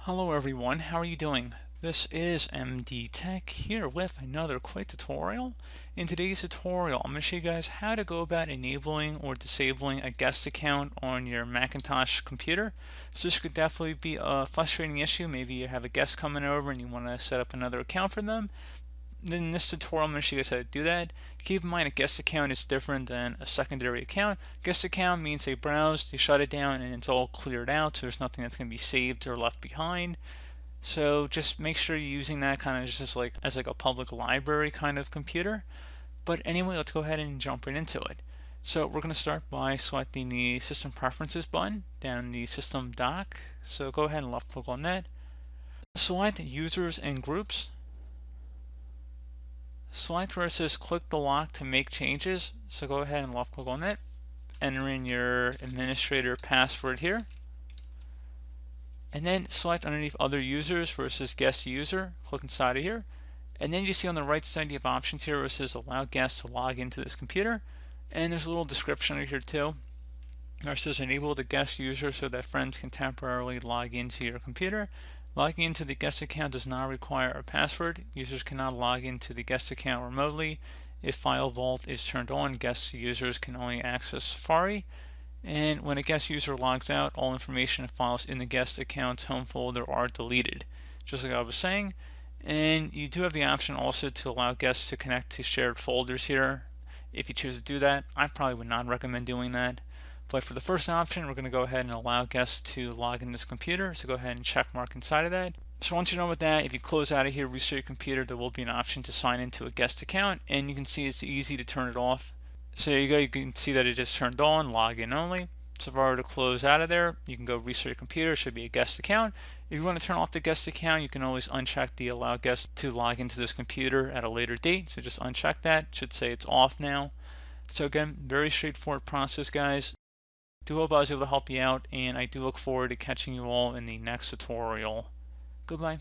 Hello everyone, how are you doing? This is MD Tech here with another quick tutorial. In today's tutorial, I'm going to show you guys how to go about enabling or disabling a guest account on your Macintosh computer. So this could definitely be a frustrating issue. Maybe you have a guest coming over and you want to set up another account for them. In this tutorial, I'm going to show you guys how to do that. Keep in mind a guest account is different than a secondary account. Guest account means they browse, they shut it down, and it's all cleared out, so there's nothing that's going to be saved or left behind. So just make sure you're using that kind of just like as like a public library kind of computer. But anyway, let's go ahead and jump right into it. So we're going to start by selecting the System Preferences button down in the System dock. So go ahead and left click on that. Select Users and Groups. Select where it says click the lock to make changes. So go ahead and left click on that. Enter in your administrator password here. And then select underneath other users where it says guest user. Click inside of here. And then you see on the right side you have options here where it says allow guests to log into this computer. And there's a little description under here too. Where it says enable the guest user so that friends can temporarily log into your computer. Logging into the guest account does not require a password. Users cannot log into the guest account remotely. If File Vault is turned on, guest users can only access Safari. And when a guest user logs out, all information and files in the guest account's home folder are deleted, just like I was saying. And you do have the option also to allow guests to connect to shared folders here. If you choose to do that, I probably would not recommend doing that. But for the first option, we're going to go ahead and allow guests to log in this computer. So go ahead and check mark inside of that. So once you're done with that, if you close out of here, restart your computer, there will be an option to sign into a guest account. And you can see it's easy to turn it off. So there you go, you can see that it is turned on, log in only. So if I were to close out of there, you can go restart your computer, it should be a guest account. If you want to turn off the guest account, you can always uncheck the allow guests to log into this computer at a later date. So just uncheck that, it should say it's off now. So again, very straightforward process, guys. Do hope I was able to help you out, and I do look forward to catching you all in the next tutorial. Goodbye.